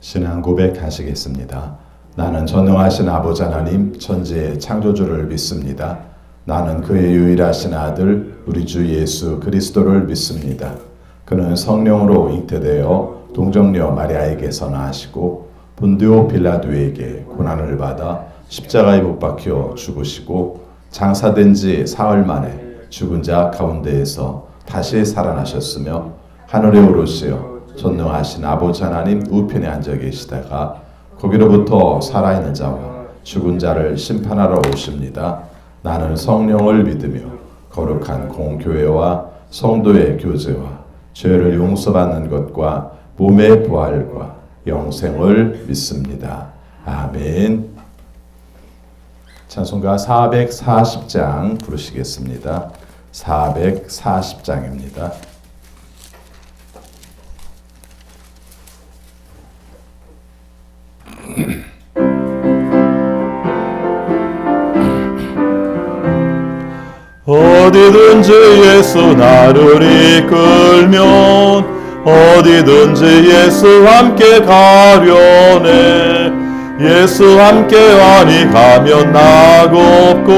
신앙 고백하시겠습니다. 나는 전능하신 아버지 하나님 천지의 창조주를 믿습니다. 나는 그의 유일하신 아들 우리 주 예수 그리스도를 믿습니다. 그는 성령으로 잉태되어 동정녀 마리아에게서 나시고 본디오 빌라도에게 고난을 받아 십자가에 못 박혀 죽으시고 장사된 지 사흘 만에 죽은 자 가운데에서 다시 살아나셨으며 하늘에 오르시어 전능하신 아버지 하나님 우편에 앉아 계시다가 거기로부터 살아있는 자와 죽은 자를 심판하러 오십니다. 나는 성령을 믿으며 거룩한 공교회와 성도의 교제와 죄를 용서받는 것과 몸의 부활과 영생을 믿습니다. 아멘. 찬송가 440장 부르시겠습니다. 440장입니다. 어디든지 예수 나를 이끌면 어디든지 예수 함께 가려네. 예수 함께 아니 가면 나겁고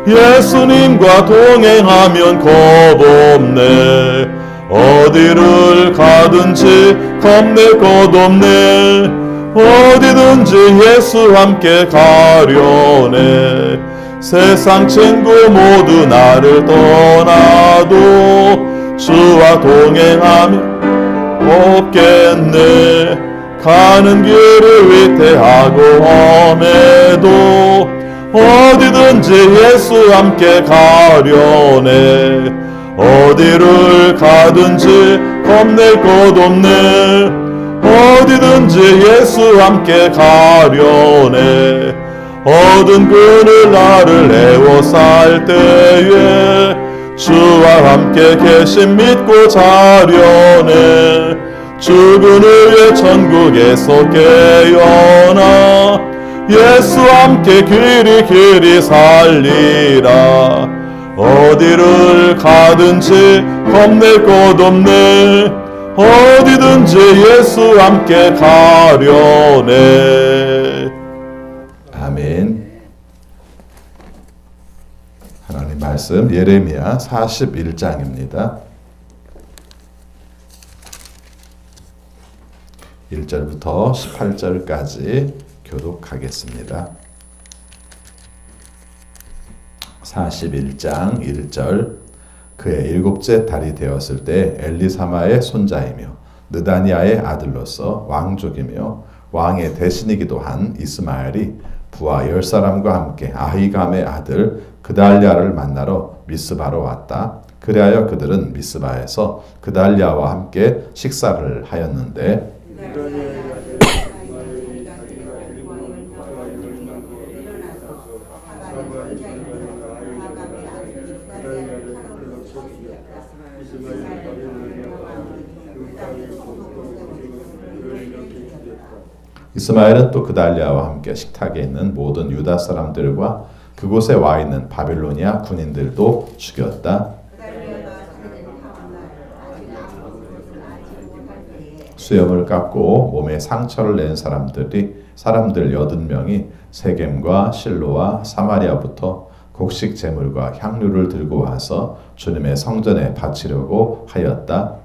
예수님과 동행하면 겁없네. 어디를 가든지 겁낼 것 없네. 어디든지 예수 함께 가려네. 세상 친구 모두 나를 떠나도 주와 동행하면 없겠네. 가는 길을 위태하고 험해도 어디든지 예수 함께 가려네. 어디를 가든지 겁낼 것 없네. 어디든지 예수 함께 가려네. 어두운 그늘 나를 에워쌀 때에 주와 함께 계심 믿고 자려네. 죽은 후에 천국에서 깨어나 예수 함께 길이 살리라. 어디를 가든지 겁낼 것 없네. 어디든지 예수 함께 가려네. 아멘. 하나님 말씀 예레미야 41장입니다. 1절부터 18절까지 교독하겠습니다. 41장 1절. 그의 일곱째 달이 되었을 때 엘리사마의 손자이며 느다니아의 아들로서 왕족이며 왕의 대신이기도 한 이스마엘이 부하 10사람과 함께 아히감의 아들 그달랴를 만나러 미스바로 왔다. 그리하여 그들은 미스바에서 그달랴와 함께 식사를 하였는데 이스마엘은 또 그달랴와 함께 식탁에 있는 모든 유다 사람들과 그곳에 와 있는 바빌로니아 군인들도 죽였다. 수염을 깎고 몸에 상처를 낸 사람들 80명이 세겜과 실로와 사마리아부터 곡식 제물과 향료를 들고 와서 주님의 성전에 바치려고 하였다.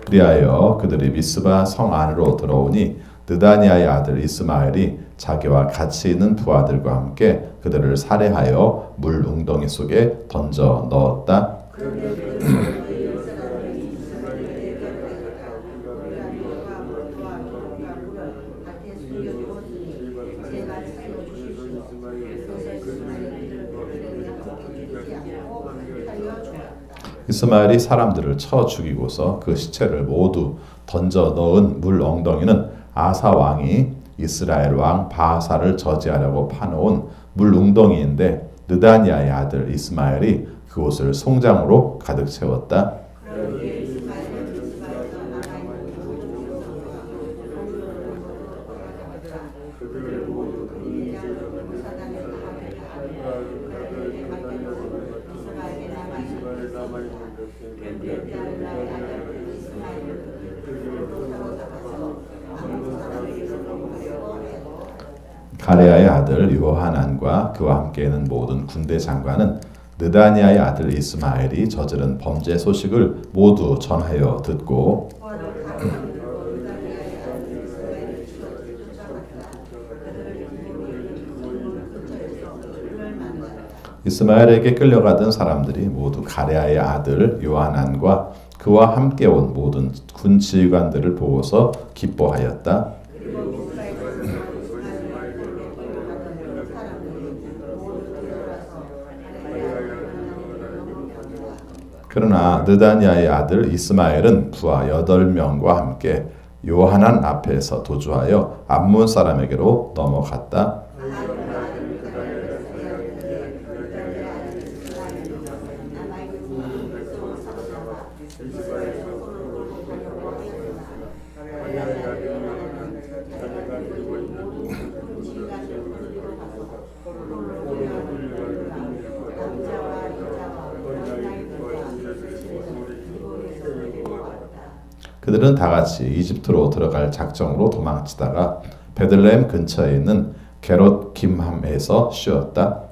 그리하여 그들이 미스바 성 안으로 들어오니 느다니아의 아들 이스마엘이 자기와 같이 있는 부하들과 함께 그들을 살해하여 물 웅덩이 속에 던져 넣었다. 이스마엘이 사람들을 쳐 죽이고서 그 시체를 모두 던져 넣은 물 엉덩이는 아사 왕이 이스라엘 왕 바하사를 저지하려고 파놓은 물 웅덩이인데 느다니아의 아들 이스마엘이 그곳을 송장으로 가득 채웠다. 가레아의 아들 요하난과 그와 함께 있는 모든 군대 장관은 느다니아의 아들 이스마엘이 저지른 범죄 소식을 모두 전하여 듣고 이스마엘에게 끌려가던 사람들이 모두 가레아의 아들 요하난과 그와 함께 온 모든 군 지휘관들을 보고서 기뻐하였다. 그러나 느다니아의 아들 이스마엘은 부하 8명과 함께 요하난 앞에서 도주하여 암몬 사람에게로 넘어갔다. 그들은 다 같이 이집트로 들어갈 작정으로 도망치다가 베들레헴 근처에 있는 게롯 김함에서 쉬었다.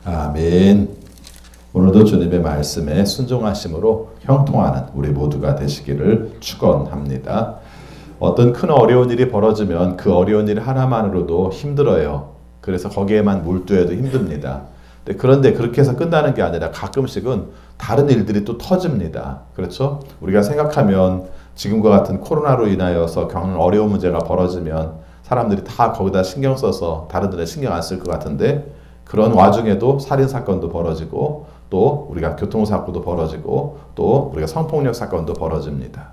아멘. 오늘도 주님의 말씀에 순종하심으로 형통하는 우리 모두가 되시기를 축원합니다. 어떤 큰 어려운 일이 벌어지면 그 어려운 일 하나만으로도 힘들어요. 그래서 거기에만 몰두해도 힘듭니다. 그런데 그렇게 해서 끝나는 게 아니라 가끔씩은 다른 일들이 또 터집니다. 그렇죠? 우리가 생각하면 지금과 같은 코로나로 인하여서 겪는 어려운 문제가 벌어지면 사람들이 다 거기다 신경 써서 다른 데는 신경 안 쓸 것 같은데 그런 와중에도 살인사건도 벌어지고 또 우리가 교통사고도 벌어지고 또 우리가 성폭력 사건도 벌어집니다.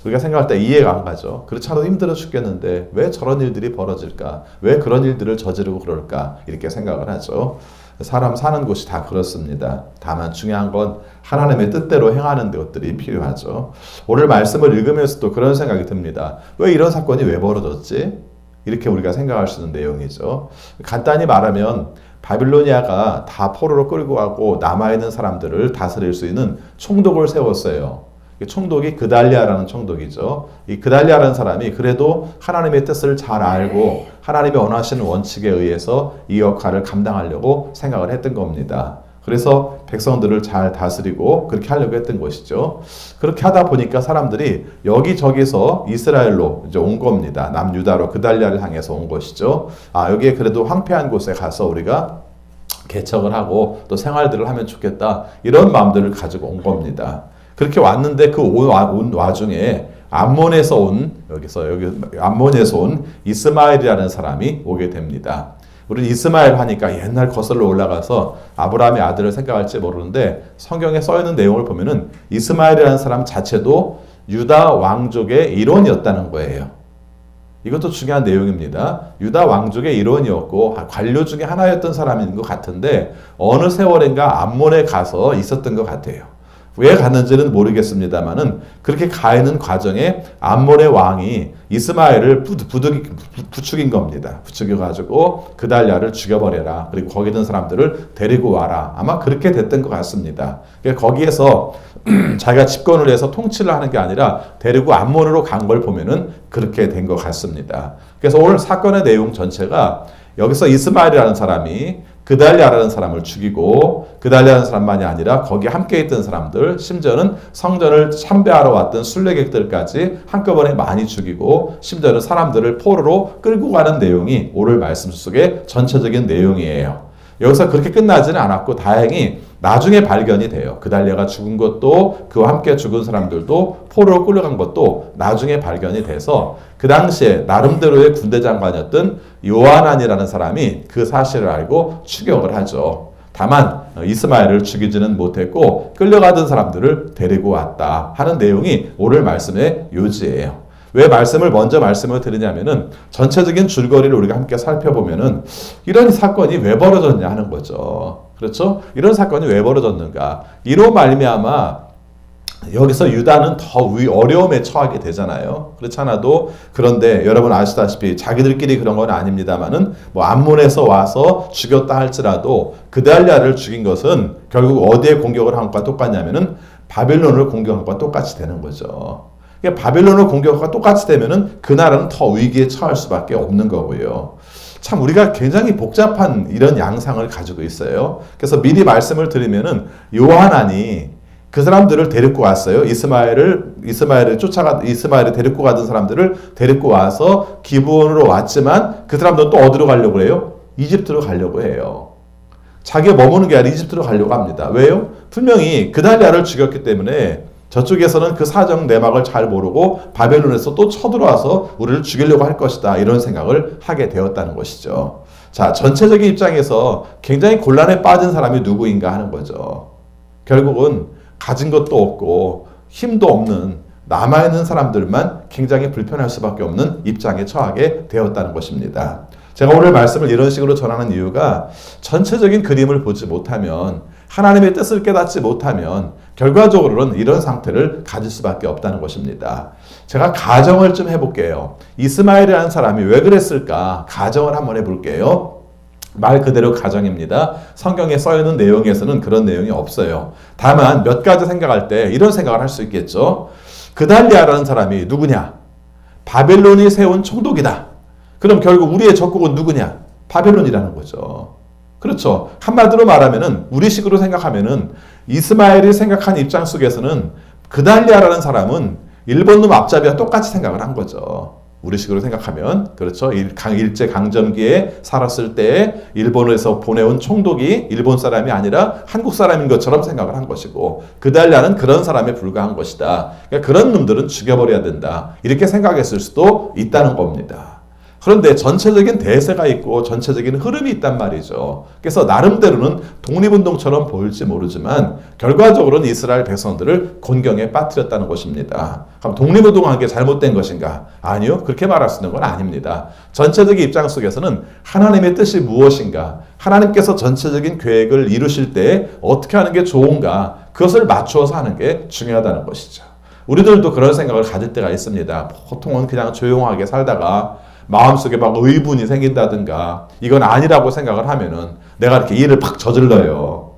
우리가 생각할 때 이해가 안 가죠. 그렇지 않아도 힘들어 죽겠는데 왜 저런 일들이 벌어질까? 왜 그런 일들을 저지르고 그럴까? 이렇게 생각을 하죠. 사람 사는 곳이 다 그렇습니다. 다만 중요한 건 하나님의 뜻대로 행하는 것들이 필요하죠. 오늘 말씀을 읽으면서도 그런 생각이 듭니다. 왜 이런 사건이 왜 벌어졌지? 이렇게 우리가 생각할 수 있는 내용이죠. 간단히 말하면 바빌로니아가 다 포로로 끌고 가고 남아있는 사람들을 다스릴 수 있는 총독을 세웠어요. 총독이 그달리아라는 총독이죠. 이 그달리아라는 사람이 그래도 하나님의 뜻을 잘 알고 하나님이 원하시는 원칙에 의해서 이 역할을 감당하려고 생각을 했던 겁니다. 그래서 백성들을 잘 다스리고 그렇게 하려고 했던 것이죠. 그렇게 하다 보니까 사람들이 여기저기서 이스라엘로 이제 온 겁니다. 남유다로 그달리아를 향해서 온 것이죠. 여기에 그래도 황폐한 곳에 가서 우리가 개척을 하고 또 생활들을 하면 좋겠다. 이런 마음들을 가지고 온 겁니다. 그렇게 왔는데 그 온 와중에 암몬에서 온 이스마엘이라는 사람이 오게 됩니다. 우리 이스마엘 하니까 옛날 거슬러 올라가서 아브라함의 아들을 생각할지 모르는데 성경에 써 있는 내용을 보면은 이스마엘이라는 사람 자체도 유다 왕족의 일원이었다는 거예요. 이것도 중요한 내용입니다. 유다 왕족의 일원이었고 관료 중에 하나였던 사람인 것 같은데 어느 세월인가 암몬에 가서 있었던 것 같아요. 왜 갔는지는 모르겠습니다만은 그렇게 가 있는 과정에 암몬의 왕이 이스마엘을 부추긴 겁니다. 부추겨가지고 그달리아를 죽여버려라. 그리고 거기 있는 사람들을 데리고 와라. 아마 그렇게 됐던 것 같습니다. 거기에서 자기가 집권을 해서 통치를 하는 게 아니라 데리고 암몬으로 간 걸 보면은 그렇게 된 것 같습니다. 그래서 오늘 사건의 내용 전체가 여기서 이스마엘이라는 사람이 그달리아라는 사람을 죽이고 그달리아라는 사람만이 아니라 거기에 함께 있던 사람들 심지어는 성전을 참배하러 왔던 순례객들까지 한꺼번에 많이 죽이고 심지어는 사람들을 포로로 끌고 가는 내용이 오늘 말씀 속의 전체적인 내용이에요. 여기서 그렇게 끝나지는 않았고 다행히 나중에 발견이 돼요. 그달리아가 죽은 것도 그와 함께 죽은 사람들도 포로로 끌려간 것도 나중에 발견이 돼서 그 당시에 나름대로의 군대 장관이었던 요하난이라는 사람이 그 사실을 알고 추격을 하죠. 다만 이스마엘을 죽이지는 못했고 끌려가던 사람들을 데리고 왔다 하는 내용이 오늘 말씀의 요지예요. 왜 먼저 말씀을 드리냐면은 전체적인 줄거리를 우리가 함께 살펴보면은 이런 사건이 왜 벌어졌냐 하는 거죠. 그렇죠? 이런 사건이 왜 벌어졌는가? 이로 말미암아 여기서 유다는 더 어려움에 처하게 되잖아요. 그렇지 않아도 그런데 여러분 아시다시피 자기들끼리 그런 건 아닙니다만은 뭐 암몬에서 와서 죽였다 할지라도 그달리아를 죽인 것은 결국 어디에 공격을 한 것과 똑같냐면은 바벨론을 공격한 것과 똑같이 되는 거죠. 그러니까 바벨론을 공격한 것과 똑같이 되면은 그 나라는 더 위기에 처할 수밖에 없는 거고요. 참 우리가 굉장히 복잡한 이런 양상을 가지고 있어요. 그래서 미리 말씀을 드리면은 요하난이 그 사람들을 데리고 왔어요. 이스마엘을 데리고 가던 사람들을 데리고 와서 기브온으로 왔지만 그 사람들은 또 어디로 가려고 해요? 이집트로 가려고 해요. 자기가 머무는 게 아니라 이집트로 가려고 합니다. 왜요? 분명히 그달리아를 죽였기 때문에 저쪽에서는 그 사정 내막을 잘 모르고 바벨론에서 또 쳐들어와서 우리를 죽이려고 할 것이다. 이런 생각을 하게 되었다는 것이죠. 자, 전체적인 입장에서 굉장히 곤란에 빠진 사람이 누구인가 하는 거죠. 결국은 가진 것도 없고 힘도 없는 남아있는 사람들만 굉장히 불편할 수밖에 없는 입장에 처하게 되었다는 것입니다. 제가 오늘 말씀을 이런 식으로 전하는 이유가 전체적인 그림을 보지 못하면 하나님의 뜻을 깨닫지 못하면 결과적으로는 이런 상태를 가질 수밖에 없다는 것입니다. 제가 가정을 좀 해볼게요. 이스마엘이라는 사람이 왜 그랬을까? 가정을 한번 해볼게요. 말 그대로 가정입니다. 성경에 써있는 내용에서는 그런 내용이 없어요. 다만 몇 가지 생각할 때 이런 생각을 할 수 있겠죠. 그달리아라는 사람이 누구냐? 바벨론이 세운 총독이다. 그럼 결국 우리의 적국은 누구냐? 바벨론이라는 거죠. 그렇죠. 한마디로 말하면은 우리식으로 생각하면은 이스마엘이 생각한 입장 속에서는 그달리아라는 사람은 일본 놈 앞잡이와 똑같이 생각을 한 거죠. 우리식으로 생각하면 그렇죠. 일제 강점기에 살았을 때 일본에서 보내온 총독이 일본 사람이 아니라 한국 사람인 것처럼 생각을 한 것이고 그달리아는 그런 사람에 불과한 것이다. 그러니까 그런 놈들은 죽여버려야 된다. 이렇게 생각했을 수도 있다는 겁니다. 그런데 전체적인 대세가 있고 전체적인 흐름이 있단 말이죠. 그래서 나름대로는 독립운동처럼 보일지 모르지만 결과적으로는 이스라엘 백성들을 곤경에 빠뜨렸다는 것입니다. 그럼 독립운동한 게 잘못된 것인가? 아니요. 그렇게 말할 수 있는 건 아닙니다. 전체적인 입장 속에서는 하나님의 뜻이 무엇인가? 하나님께서 전체적인 계획을 이루실 때 어떻게 하는 게 좋은가? 그것을 맞추어서 하는 게 중요하다는 것이죠. 우리들도 그런 생각을 가질 때가 있습니다. 보통은 그냥 조용하게 살다가 마음속에 막 의분이 생긴다든가 이건 아니라고 생각을 하면은 내가 이렇게 일을 팍 저질러요.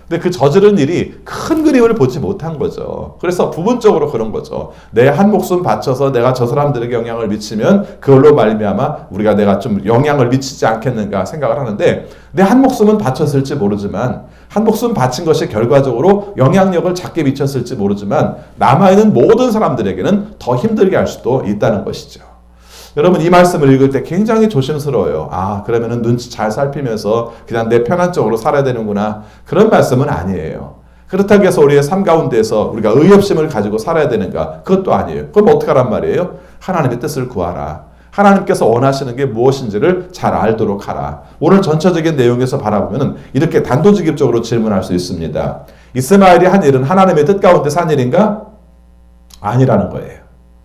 근데 그 저지른 일이 큰 그림을 보지 못한 거죠. 그래서 부분적으로 그런 거죠. 내 한 목숨 바쳐서 내가 저 사람들에게 영향을 미치면 그걸로 말미암아 내가 좀 영향을 미치지 않겠는가 생각을 하는데 내 한 목숨은 바쳤을지 모르지만 한 목숨 바친 것이 결과적으로 영향력을 작게 미쳤을지 모르지만 남아있는 모든 사람들에게는 더 힘들게 할 수도 있다는 것이죠. 여러분 이 말씀을 읽을 때 굉장히 조심스러워요. 그러면은 눈치 잘 살피면서 그냥 내 편한 쪽으로 살아야 되는구나. 그런 말씀은 아니에요. 그렇다고 해서 우리의 삶 가운데서 우리가 의협심을 가지고 살아야 되는가? 그것도 아니에요. 그럼 어떡하란 말이에요? 하나님의 뜻을 구하라. 하나님께서 원하시는 게 무엇인지를 잘 알도록 하라. 오늘 전체적인 내용에서 바라보면 이렇게 단도직입적으로 질문할 수 있습니다. 이스마엘이 한 일은 하나님의 뜻 가운데 산 일인가? 아니라는 거예요.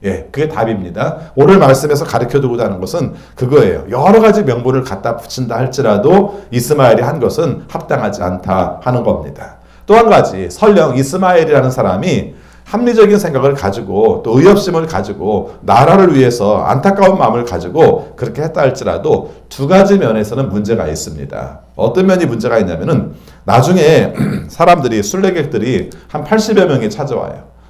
예, 그게 답입니다. 오늘 말씀에서 가르쳐주고자 하는 것은 그거예요. 여러 가지 명분을 갖다 붙인다 할지라도 이스마엘이 한 것은 합당하지 않다 하는 겁니다. 또 한 가지, 설령 이스마엘이라는 사람이 합리적인 생각을 가지고 또 의협심을 가지고 나라를 위해서 안타까운 마음을 가지고 그렇게 했다 할지라도 두 가지 면에서는 문제가 있습니다. 어떤 면이 문제가 있냐면은 나중에 사람들이 순례객들이 한 80여 명이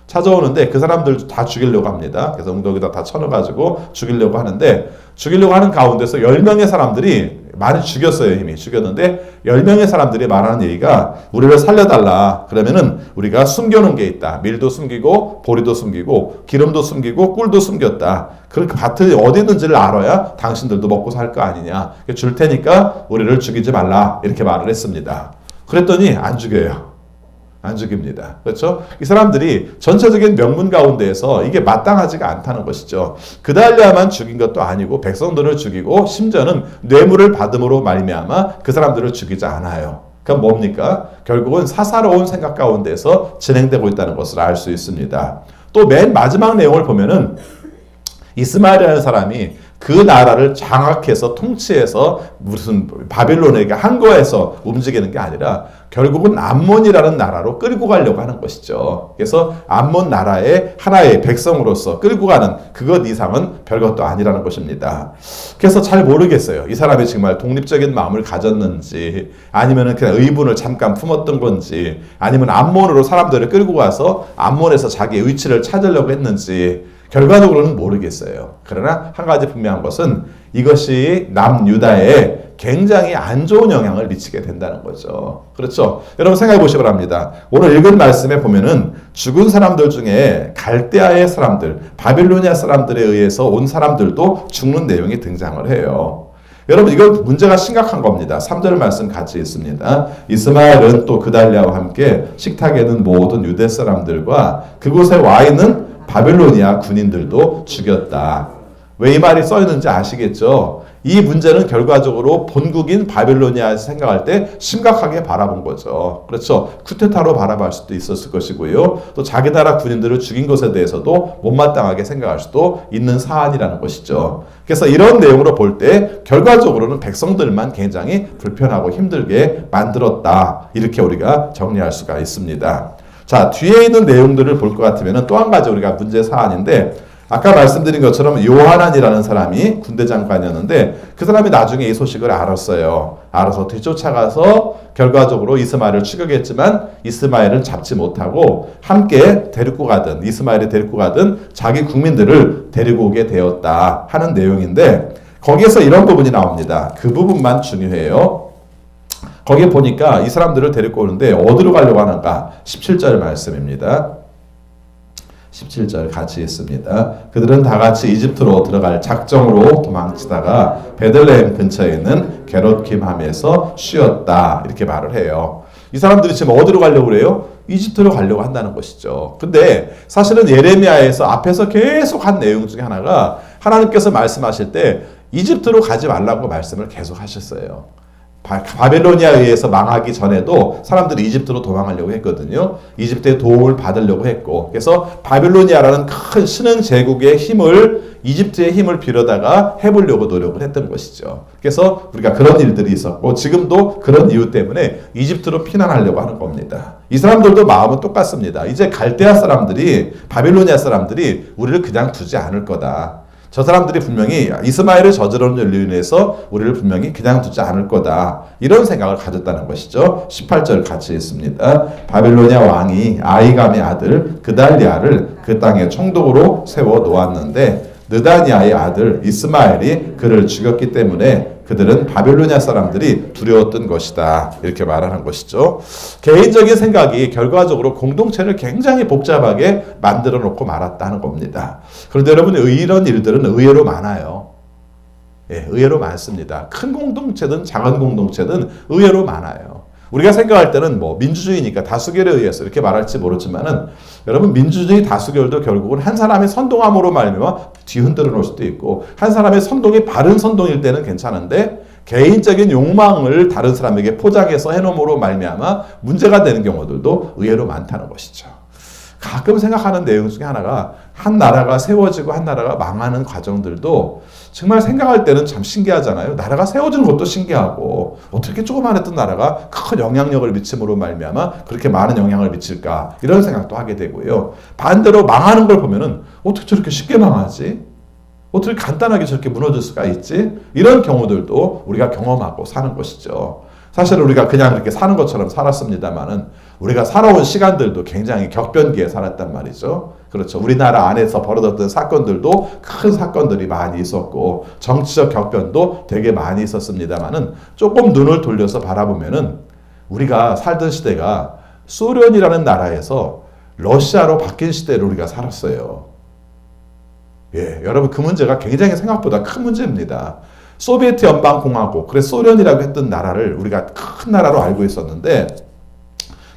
찾아오는데 그 사람들 다 죽이려고 합니다. 그래서 엉덩이다 다 쳐넣어가지고 죽이려고 하는데 죽이려고 하는 가운데서 10명의 사람들이 많이 죽였어요. 이미 죽였는데 10명의 사람들이 말하는 얘기가 우리를 살려달라. 그러면은 우리가 숨겨놓은 게 있다. 밀도 숨기고 보리도 숨기고 기름도 숨기고 꿀도 숨겼다. 그렇게 밭이 어디 있는지를 알아야 당신들도 먹고 살 거 아니냐. 줄 테니까 우리를 죽이지 말라. 이렇게 말을 했습니다. 그랬더니 안 죽여요. 안 죽입니다. 그렇죠? 이 사람들이 전체적인 명분 가운데에서 이게 마땅하지가 않다는 것이죠. 그달리아만 죽인 것도 아니고 백성들을 죽이고 심지어는 뇌물을 받음으로 말미암아 그 사람들을 죽이지 않아요. 그럼 뭡니까? 결국은 사사로운 생각 가운데서 진행되고 있다는 것을 알 수 있습니다. 또 맨 마지막 내용을 보면은 이스마엘이라는 사람이 그 나라를 장악해서 통치해서 무슨 바빌론에게 항거해서 움직이는 게 아니라 결국은 암몬이라는 나라로 끌고 가려고 하는 것이죠. 그래서 암몬 나라의 하나의 백성으로서 끌고 가는 그것 이상은 별것도 아니라는 것입니다. 그래서 잘 모르겠어요. 이 사람이 정말 독립적인 마음을 가졌는지 아니면 그냥 의분을 잠깐 품었던 건지 아니면 암몬으로 사람들을 끌고 가서 암몬에서 자기의 위치를 찾으려고 했는지 결과적으로는 모르겠어요. 그러나 한 가지 분명한 것은 이것이 남유다에 굉장히 안 좋은 영향을 미치게 된다는 거죠. 그렇죠? 여러분 생각해 보시기 바랍니다. 오늘 읽은 말씀에 보면은 죽은 사람들 중에 갈대아의 사람들, 바빌로니아 사람들에 의해서 온 사람들도 죽는 내용이 등장을 해요. 여러분 이거 문제가 심각한 겁니다. 3절 말씀 같이 있습니다. 이스마엘은 또 그달리아와 함께 식탁에 있는 모든 유대 사람들과 그곳에 와 있는 바빌로니아 군인들도 죽였다. 왜 이 말이 써 있는지 아시겠죠? 이 문제는 결과적으로 본국인 바빌로니아에서 생각할 때 심각하게 바라본 거죠. 그렇죠. 쿠데타로 바라볼 수도 있었을 것이고요. 또 자기 나라 군인들을 죽인 것에 대해서도 못마땅하게 생각할 수도 있는 사안이라는 것이죠. 그래서 이런 내용으로 볼 때 결과적으로는 백성들만 굉장히 불편하고 힘들게 만들었다. 이렇게 우리가 정리할 수가 있습니다. 자, 뒤에 있는 내용들을 볼 것 같으면 또 한 가지 우리가 문제 사안인데 아까 말씀드린 것처럼 요하난이라는 사람이 군대 장관이었는데 그 사람이 나중에 이 소식을 알았어요. 알아서 뒤쫓아가서 결과적으로 이스마엘을 추격했지만 이스마엘은 잡지 못하고 함께 데리고 가든 이스마엘이 데리고 가든 자기 국민들을 데리고 오게 되었다 하는 내용인데 거기에서 이런 부분이 나옵니다. 그 부분만 중요해요. 거기에 보니까 이 사람들을 데리고 오는데 어디로 가려고 하는가? 17절 말씀입니다. 17절 같이 있습니다. 그들은 다 같이 이집트로 들어갈 작정으로 도망치다가 베들레헴 근처에 있는 게롯김함에서 쉬었다. 이렇게 말을 해요. 이 사람들이 지금 어디로 가려고 그래요? 이집트로 가려고 한다는 것이죠. 근데 사실은 예레미야에서 앞에서 계속 한 내용 중에 하나가 하나님께서 말씀하실 때 이집트로 가지 말라고 말씀을 계속 하셨어요. 바벨로니아에 의해서 망하기 전에도 사람들이 이집트로 도망하려고 했거든요. 이집트의 도움을 받으려고 했고 그래서 바벨로니아라는 큰 신흥 제국의 힘을 이집트의 힘을 빌어다가 해보려고 노력을 했던 것이죠. 그래서 우리가 그런 일들이 있었고 지금도 그런 이유 때문에 이집트로 피난하려고 하는 겁니다. 이 사람들도 마음은 똑같습니다. 이제 갈대아 사람들이 바벨로니아 사람들이 우리를 그냥 두지 않을 거다. 저 사람들이 분명히 이스마엘을 저지른 일로 인해서 우리를 분명히 그냥 두지 않을 거다. 이런 생각을 가졌다는 것이죠. 18절 같이 있습니다. 바빌로니아 왕이 아이감의 아들 그달리아를 그 땅에 총독으로 세워 놓았는데 느다니아의 아들 이스마엘이 그를 죽였기 때문에 그들은 바빌로니아 사람들이 두려웠던 것이다. 이렇게 말하는 것이죠. 개인적인 생각이 결과적으로 공동체를 굉장히 복잡하게 만들어 놓고 말았다는 겁니다. 그런데 여러분 이런 일들은 의외로 많아요. 예, 의외로 많습니다. 큰 공동체든 작은 공동체든 의외로 많아요. 우리가 생각할 때는 뭐 민주주의니까 다수결에 의해서 이렇게 말할지 모르지만은 여러분 민주주의 다수결도 결국은 한 사람의 선동함으로 말미암아 뒤흔들어 놓을 수도 있고 한 사람의 선동이 바른 선동일 때는 괜찮은데 개인적인 욕망을 다른 사람에게 포장해서 해놓음으로 말미암아 문제가 되는 경우들도 의외로 많다는 것이죠. 가끔 생각하는 내용 중에 하나가 한 나라가 세워지고 한 나라가 망하는 과정들도 정말 생각할 때는 참 신기하잖아요. 나라가 세워지는 것도 신기하고 어떻게 조그만했던 나라가 큰 영향력을 미침으로 말미암아 그렇게 많은 영향을 미칠까 이런 생각도 하게 되고요. 반대로 망하는 걸 보면은 어떻게 저렇게 쉽게 망하지? 어떻게 간단하게 저렇게 무너질 수가 있지? 이런 경우들도 우리가 경험하고 사는 것이죠. 사실 우리가 그냥 이렇게 사는 것처럼 살았습니다만은 우리가 살아온 시간들도 굉장히 격변기에 살았단 말이죠. 그렇죠. 우리나라 안에서 벌어졌던 사건들도 큰 사건들이 많이 있었고 정치적 격변도 되게 많이 있었습니다만은 조금 눈을 돌려서 바라보면은 우리가 살던 시대가 소련이라는 나라에서 러시아로 바뀐 시대를 우리가 살았어요. 예, 여러분 그 문제가 굉장히 생각보다 큰 문제입니다. 소비에트 연방공화국, 그래서 소련이라고 했던 나라를 우리가 큰 나라로 알고 있었는데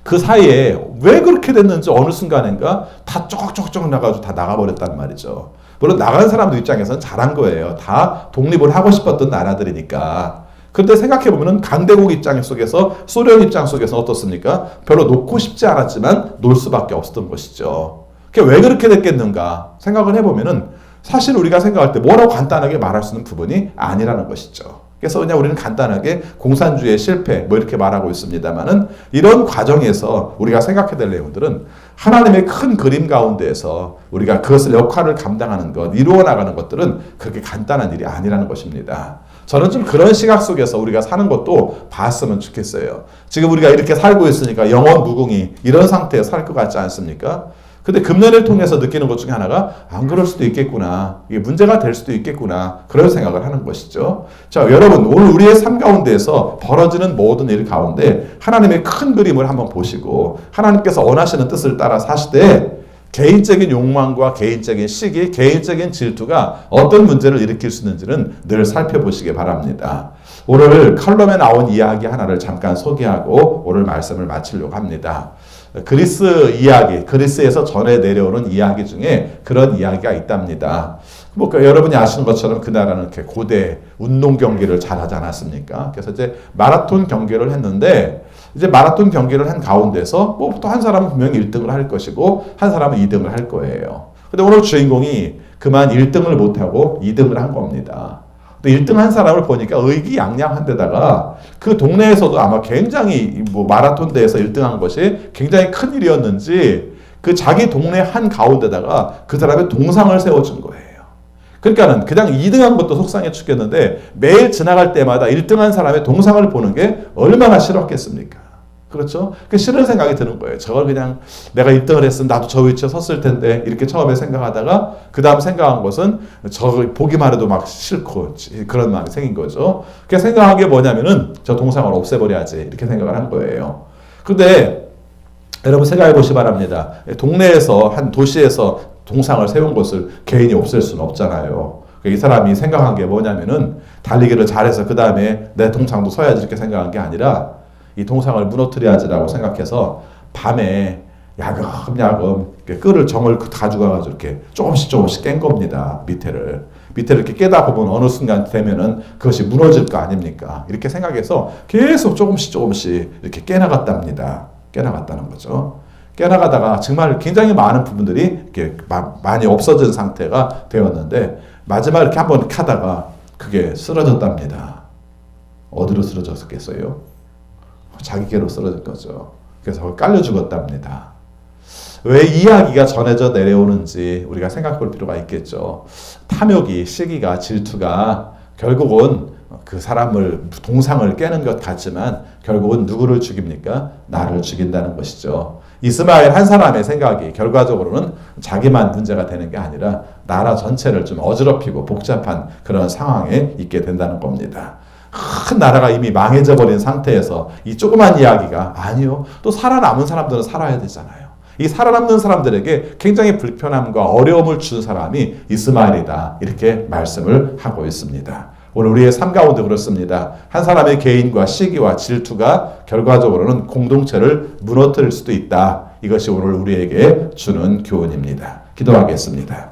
그 사이에 왜 그렇게 됐는지 어느 순간인가 다 쪼걱쪼걱 나가지고 다 나가버렸단 말이죠. 물론 나간 사람들 입장에서는 잘한 거예요. 다 독립을 하고 싶었던 나라들이니까. 그런데 생각해보면 강대국 입장 속에서 소련 입장 속에서 어떻습니까? 별로 놓고 싶지 않았지만 놓을 수밖에 없었던 것이죠. 그게 왜 그렇게 됐겠는가 생각을 해보면은 사실 우리가 생각할 때 뭐라고 간단하게 말할 수 있는 부분이 아니라는 것이죠. 그래서 그냥 우리는 간단하게 공산주의의 실패 뭐 이렇게 말하고 있습니다만은 이런 과정에서 우리가 생각해야 될 내용들은 하나님의 큰 그림 가운데에서 우리가 그것을 역할을 감당하는 것, 이루어 나가는 것들은 그렇게 간단한 일이 아니라는 것입니다. 저는 좀 그런 시각 속에서 우리가 사는 것도 봤으면 좋겠어요. 지금 우리가 이렇게 살고 있으니까 영원 무궁이 이런 상태에 살 것 같지 않습니까? 근데 금년을 통해서 느끼는 것 중에 하나가 안 그럴 수도 있겠구나. 이게 문제가 될 수도 있겠구나. 그런 생각을 하는 것이죠. 자, 여러분 오늘 우리의 삶 가운데에서 벌어지는 모든 일 가운데 하나님의 큰 그림을 한번 보시고 하나님께서 원하시는 뜻을 따라 사실 때 개인적인 욕망과 개인적인 시기, 개인적인 질투가 어떤 문제를 일으킬 수 있는지는 늘 살펴보시기 바랍니다. 오늘 칼럼에 나온 이야기 하나를 잠깐 소개하고 오늘 말씀을 마치려고 합니다. 그리스 이야기, 그리스에서 전해 내려오는 이야기 중에 그런 이야기가 있답니다. 뭐 여러분이 아시는 것처럼 그 나라는 이렇게 고대 운동 경기를 잘 하지 않았습니까? 그래서 이제 마라톤 경기를 했는데 이제 마라톤 경기를 한 가운데서 뭐 또 한 사람은 분명히 1등을 할 것이고 한 사람은 2등을 할 거예요. 근데 오늘 주인공이 그만 1등을 못하고 2등을 한 겁니다. 1등 한 사람을 보니까 의기양양한 데다가 그 동네에서도 아마 굉장히 뭐 마라톤 대회에서 1등 한 것이 굉장히 큰 일이었는지 그 자기 동네 한 가운데다가 그 사람의 동상을 세워준 거예요. 그러니까는 그냥 2등 한 것도 속상해 죽겠는데 매일 지나갈 때마다 1등 한 사람의 동상을 보는 게 얼마나 싫었겠습니까? 그렇죠? 그 싫은 생각이 드는 거예요. 저걸 그냥 내가 1등을 했으면 나도 저 위치에 섰을 텐데 이렇게 처음에 생각하다가 그 다음 생각한 것은 저걸 보기만 해도 막 싫고 그런 마음이 생긴 거죠. 그 생각한 게 뭐냐면은 저 동상을 없애버려야지 이렇게 생각을 한 거예요. 근데 여러분 생각해 보시기 바랍니다. 동네에서 한 도시에서 동상을 세운 것을 개인이 없앨 수는 없잖아요. 이 사람이 생각한 게 뭐냐면은 달리기를 잘해서 그 다음에 내 동상도 서야지 이렇게 생각한 게 아니라 이 동상을 무너뜨려야지라고 생각해서 밤에 야금야금 끈을 정을 가져가가지고 이렇게 조금씩 깬 겁니다. 밑에를 이렇게 깨다 보면 어느 순간 되면은 그것이 무너질 거 아닙니까? 이렇게 생각해서 계속 조금씩 이렇게 깨나갔답니다. 깨나갔다는 거죠. 깨나가다가 정말 굉장히 많은 부분들이 이렇게 많이 없어진 상태가 되었는데 마지막에 이렇게 한번 하다가 그게 쓰러졌답니다. 어디로 쓰러졌겠어요? 자기께로 쓰러질 거죠. 그래서 깔려 죽었답니다. 왜 이야기가 전해져 내려오는지 우리가 생각해 볼 필요가 있겠죠. 탐욕이, 시기가, 질투가 결국은 그 사람을 동상을 깨는 것 같지만 결국은 누구를 죽입니까? 나를 죽인다는 것이죠. 이스마엘 한 사람의 생각이 결과적으로는 자기만 문제가 되는 게 아니라 나라 전체를 좀 어지럽히고 복잡한 그런 상황에 있게 된다는 겁니다. 큰 나라가 이미 망해져 버린 상태에서 이 조그만 이야기가 아니요. 또 살아남은 사람들은 살아야 되잖아요. 이 살아남는 사람들에게 굉장히 불편함과 어려움을 준 사람이 이스마엘이다. 이렇게 말씀을 하고 있습니다. 오늘 우리의 삶 가운데 그렇습니다. 한 사람의 개인과 시기와 질투가 결과적으로는 공동체를 무너뜨릴 수도 있다. 이것이 오늘 우리에게 주는 교훈입니다. 기도하겠습니다.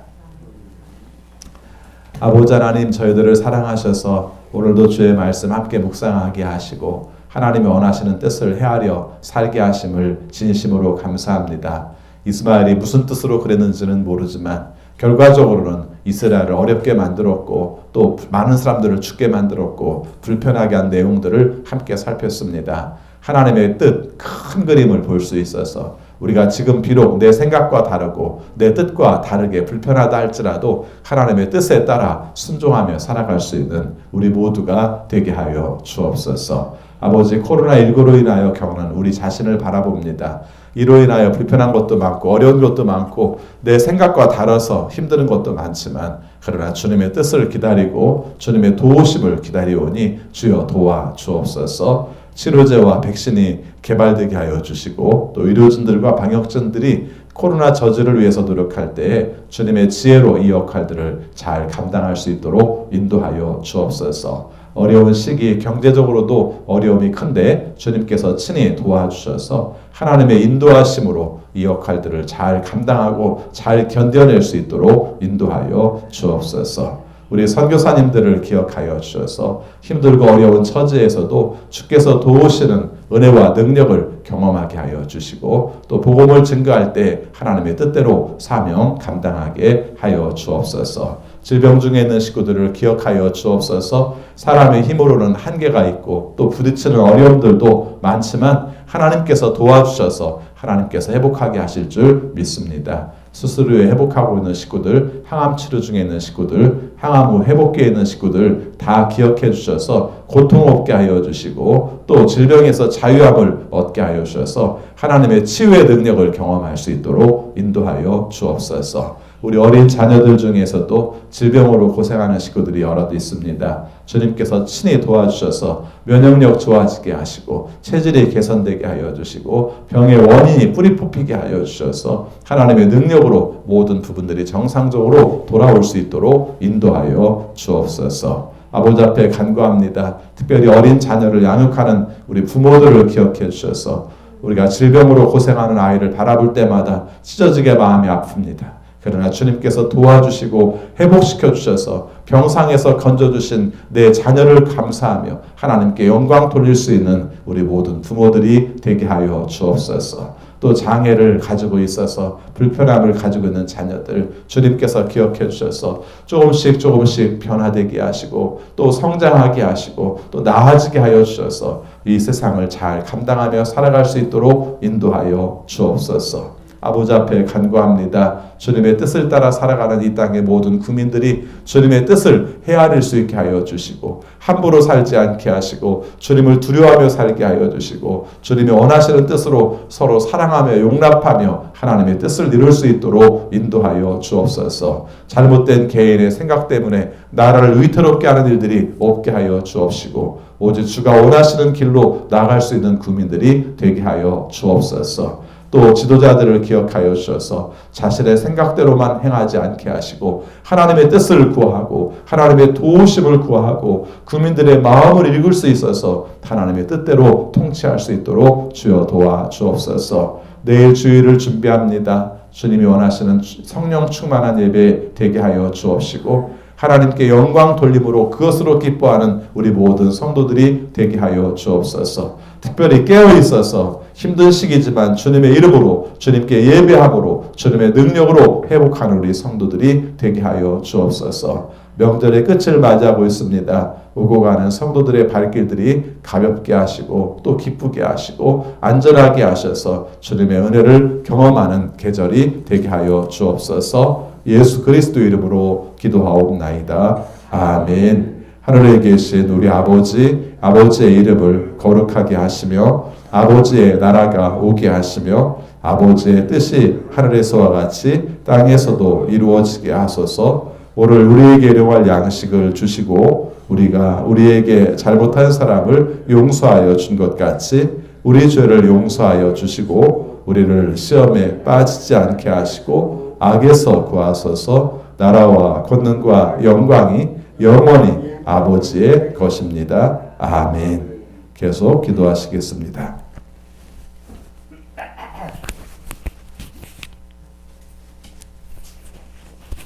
아버지 하나님, 저희들을 사랑하셔서 오늘도 주의 말씀 함께 묵상하게 하시고 하나님이 원하시는 뜻을 헤아려 살게 하심을 진심으로 감사합니다. 이스마엘이 무슨 뜻으로 그랬는지는 모르지만 결과적으로는 이스라엘을 어렵게 만들었고 또 많은 사람들을 죽게 만들었고 불편하게 한 내용들을 함께 살폈습니다. 하나님의 뜻, 큰 그림을 볼 수 있어서 우리가 지금 비록 내 생각과 다르고 내 뜻과 다르게 불편하다 할지라도 하나님의 뜻에 따라 순종하며 살아갈 수 있는 우리 모두가 되게 하여 주옵소서. 아버지, 코로나19로 인하여 겪는 우리 자신을 바라봅니다. 이로 인하여 불편한 것도 많고 어려운 것도 많고 내 생각과 다르서 힘든 것도 많지만 그러나 주님의 뜻을 기다리고 주님의 도우심을 기다리오니 주여 도와 주옵소서. 치료제와 백신이 개발되게 하여 주시고 또 의료진들과 방역진들이 코로나 저지를 위해서 노력할 때에 주님의 지혜로 이 역할들을 잘 감당할 수 있도록 인도하여 주옵소서. 어려운 시기 경제적으로도 어려움이 큰데 주님께서 친히 도와주셔서 하나님의 인도하심으로 이 역할들을 잘 감당하고 잘 견뎌낼 수 있도록 인도하여 주옵소서. 우리 선교사님들을 기억하여 주셔서 힘들고 어려운 처지에서도 주께서 도우시는 은혜와 능력을 경험하게 하여 주시고 또 복음을 증거할 때 하나님의 뜻대로 사명 감당하게 하여 주옵소서. 질병 중에 있는 식구들을 기억하여 주옵소서. 사람의 힘으로는 한계가 있고 또 부딪히는 어려움들도 많지만 하나님께서 도와주셔서 하나님께서 회복하게 하실 줄 믿습니다. 수술후에 회복하고 있는 식구들, 항암 치료 중에 있는 식구들, 항암 후 회복기에 있는 식구들 다 기억해 주셔서 고통 없게 하여 주시고 또 질병에서 자유함을 얻게 하여 주셔서 하나님의 치유의 능력을 경험할 수 있도록 인도하여 주옵소서. 우리 어린 자녀들 중에서도 질병으로 고생하는 식구들이 여럿 있습니다. 주님께서 친히 도와주셔서 면역력 좋아지게 하시고 체질이 개선되게 하여 주시고 병의 원인이 뿌리 뽑히게 하여 주셔서 하나님의 능력으로 모든 부분들이 정상적으로 돌아올 수 있도록 인도하여 주옵소서. 아버지 앞에 간구합니다. 특별히 어린 자녀를 양육하는 우리 부모들을 기억해 주셔서 우리가 질병으로 고생하는 아이를 바라볼 때마다 찢어지게 마음이 아픕니다. 그러나 주님께서 도와주시고 회복시켜 주셔서 병상에서 건져주신 내 자녀를 감사하며 하나님께 영광 돌릴 수 있는 우리 모든 부모들이 되게 하여 주옵소서. 또 장애를 가지고 있어서 불편함을 가지고 있는 자녀들 주님께서 기억해 주셔서 조금씩 변화되게 하시고 또 성장하게 하시고 또 나아지게 하여 주셔서 이 세상을 잘 감당하며 살아갈 수 있도록 인도하여 주옵소서. 아버지 앞에 간구합니다. 주님의 뜻을 따라 살아가는 이 땅의 모든 국민들이 주님의 뜻을 헤아릴 수 있게 하여 주시고 함부로 살지 않게 하시고 주님을 두려워하며 살게 하여 주시고 주님이 원하시는 뜻으로 서로 사랑하며 용납하며 하나님의 뜻을 이룰 수 있도록 인도하여 주옵소서. 잘못된 개인의 생각 때문에 나라를 위태롭게 하는 일들이 없게 하여 주옵시고 오직 주가 원하시는 길로 나아갈 수 있는 국민들이 되게 하여 주옵소서. 또 지도자들을 기억하여 주셔서 자신의 생각대로만 행하지 않게 하시고 하나님의 뜻을 구하고 하나님의 도우심을 구하고 국민들의 마음을 읽을 수 있어서 하나님의 뜻대로 통치할 수 있도록 주여 도와 주옵소서. 내일 주일을 준비합니다. 주님이 원하시는 성령 충만한 예배 되게 하여 주옵시고 하나님께 영광 돌림으로 그것으로 기뻐하는 우리 모든 성도들이 되게 하여 주옵소서. 특별히 깨어 있어서 힘든 시기지만 주님의 이름으로 주님께 예배함으로 주님의 능력으로 회복하는 우리 성도들이 되게 하여 주옵소서. 명절의 끝을 맞이하고 있습니다. 오고 가는 성도들의 발길들이 가볍게 하시고 또 기쁘게 하시고 안전하게 하셔서 주님의 은혜를 경험하는 계절이 되게 하여 주옵소서. 예수 그리스도 이름으로 기도하옵나이다. 아멘. 하늘에 계신 우리 아버지, 아버지의 이름을 거룩하게 하시며 아버지의 나라가 오게 하시며 아버지의 뜻이 하늘에서와 같이 땅에서도 이루어지게 하소서. 오늘 우리에게 일용할 양식을 주시고 우리가 우리에게 잘못한 사람을 용서하여 준 것 같이 우리 죄를 용서하여 주시고 우리를 시험에 빠지지 않게 하시고 악에서 구하소서. 나라와 권능과 영광이 영원히 아버지의 것입니다. 아멘. 계속 기도하시겠습니다.